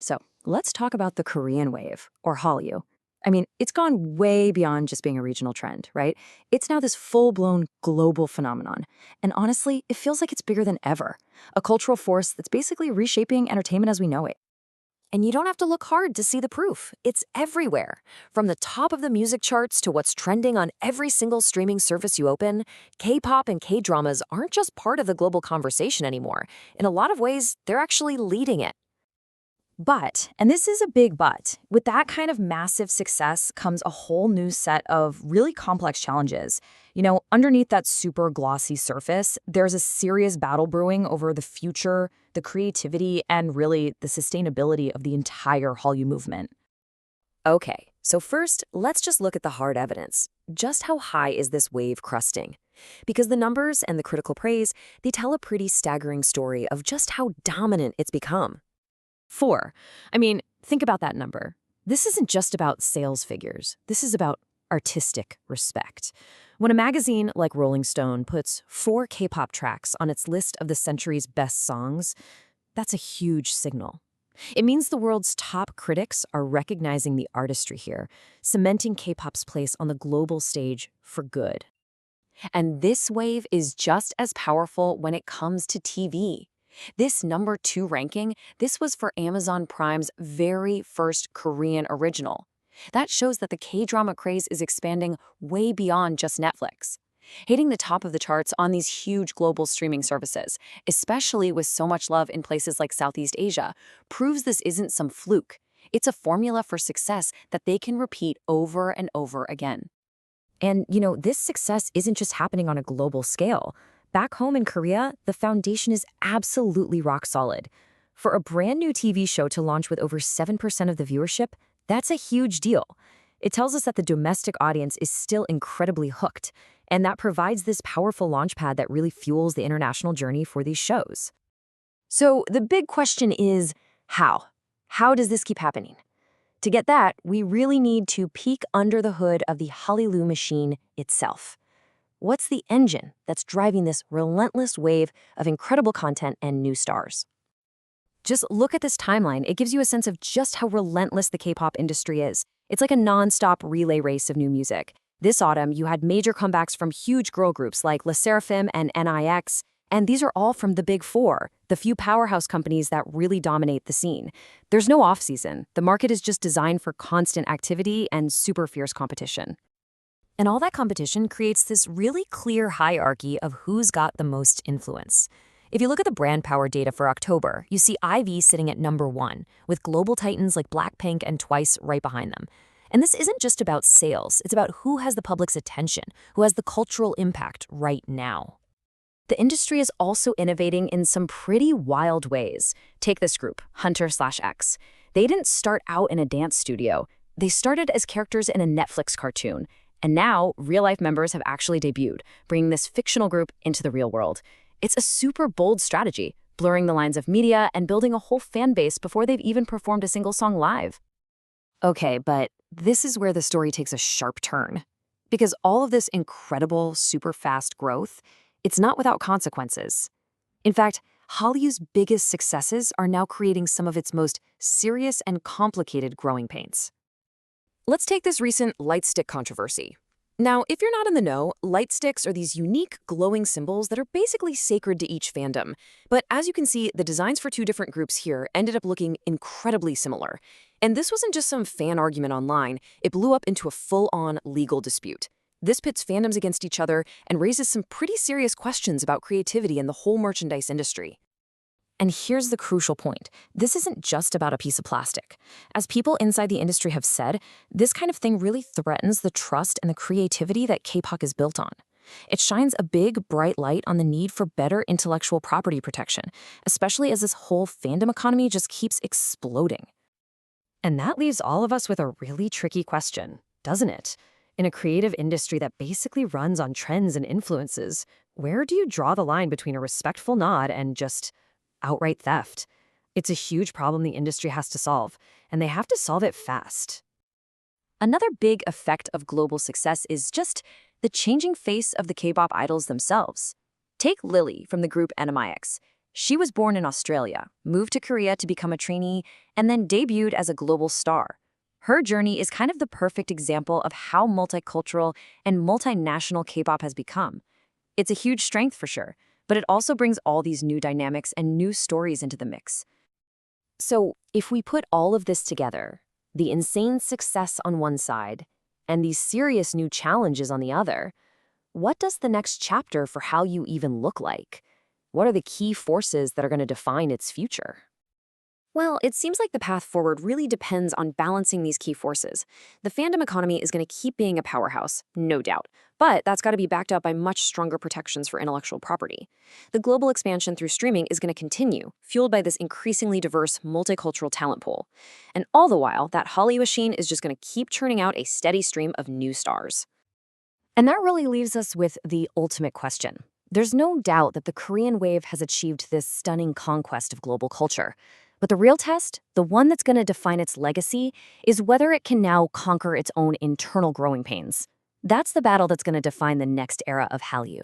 So let's talk about the Korean wave, or Hallyu. I mean, it's gone way beyond just being a regional trend, right? It's now this full-blown global phenomenon. And honestly, it feels like it's bigger than ever. A cultural force that's basically reshaping entertainment as we know it. And you don't have to look hard to see the proof. It's everywhere. From the top of the music charts to what's trending on every single streaming service you open, K-pop and K-dramas aren't just part of the global conversation anymore. In a lot of ways, they're actually leading it. But, and this is a big but, with that kind of massive success comes a whole new set of really complex challenges. Underneath that super glossy surface, there's a serious battle brewing over the future, the creativity, and really the sustainability of the entire Hallyu movement. Okay, so first, let's just look at the hard evidence. Just how high is this wave crusting? Because the numbers and the critical praise, they tell a pretty staggering story of just how dominant it's become. 4. I mean, think about that number. This isn't just about sales figures. This is about artistic respect. When a magazine like Rolling Stone puts 4 K-pop tracks on its list of the century's best songs, that's a huge signal. It means the world's top critics are recognizing the artistry here, cementing K-pop's place on the global stage for good. And this wave is just as powerful when it comes to TV. This number 2 ranking, this was for Amazon Prime's very first Korean original. That shows that the K-drama craze is expanding way beyond just Netflix. Hitting the top of the charts on these huge global streaming services, especially with so much love in places like Southeast Asia, proves this isn't some fluke. It's a formula for success that they can repeat over and over again. And, this success isn't just happening on a global scale. Back home in Korea, the foundation is absolutely rock solid. For a brand new TV show to launch with over 7% of the viewership, that's a huge deal. It tells us that the domestic audience is still incredibly hooked, and that provides this powerful launchpad that really fuels the international journey for these shows. So the big question is, how? How does this keep happening? To get that, we really need to peek under the hood of the Hallyu machine itself. What's the engine that's driving this relentless wave of incredible content and new stars? Just look at this timeline. It gives you a sense of just how relentless the K-pop industry is. It's like a non-stop relay race of new music. This autumn, you had major comebacks from huge girl groups like LE SSERAFIM and NMix, and these are all from the Big Four, the few powerhouse companies that really dominate the scene. There's no off-season. The market is just designed for constant activity and super fierce competition. And all that competition creates this really clear hierarchy of who's got the most influence. If you look at the brand power data for October, you see IVE sitting at number 1, with global titans like Blackpink and Twice right behind them. And this isn't just about sales, it's about who has the public's attention, who has the cultural impact right now. The industry is also innovating in some pretty wild ways. Take this group, Hunter/X. They didn't start out in a dance studio. They started as characters in a Netflix cartoon. And now, real-life members have actually debuted, bringing this fictional group into the real world. It's a super bold strategy, blurring the lines of media and building a whole fan base before they've even performed a single song live. Okay, but this is where the story takes a sharp turn. Because all of this incredible, super fast growth, it's not without consequences. In fact, Hallyu's biggest successes are now creating some of its most serious and complicated growing pains. Let's take this recent light stick controversy. Now, if you're not in the know, light sticks are these unique glowing symbols that are basically sacred to each fandom. But as you can see, the designs for 2 different groups here ended up looking incredibly similar. And this wasn't just some fan argument online, it blew up into a full-on legal dispute. This pits fandoms against each other and raises some pretty serious questions about creativity in the whole merchandise industry. And here's the crucial point. This isn't just about a piece of plastic. As people inside the industry have said, this kind of thing really threatens the trust and the creativity that K-pop is built on. It shines a big, bright light on the need for better intellectual property protection, especially as this whole fandom economy just keeps exploding. And that leaves all of us with a really tricky question, doesn't it? In a creative industry that basically runs on trends and influences, where do you draw the line between a respectful nod and just outright theft? It's a huge problem the industry has to solve, and they have to solve it fast. Another big effect of global success is just the changing face of the K-pop idols themselves. Take Lilly from the group NMix. She was born in Australia, moved to Korea to become a trainee, and then debuted as a global star. Her journey is kind of the perfect example of how multicultural and multinational K-pop has become. It's a huge strength for sure, but it also brings all these new dynamics and new stories into the mix. So, if we put all of this together, the insane success on one side and these serious new challenges on the other, what does the next chapter for how you even look like? What are the key forces that are going to define its future? Well, it seems like the path forward really depends on balancing these key forces. The fandom economy is going to keep being a powerhouse, no doubt, but that's got to be backed up by much stronger protections for intellectual property. The global expansion through streaming is going to continue, fueled by this increasingly diverse multicultural talent pool. And all the while, that Hollywood machine is just going to keep churning out a steady stream of new stars. And that really leaves us with the ultimate question. There's no doubt that the Korean wave has achieved this stunning conquest of global culture. But the real test, the one that's going to define its legacy, is whether it can now conquer its own internal growing pains. That's the battle that's going to define the next era of Hallyu.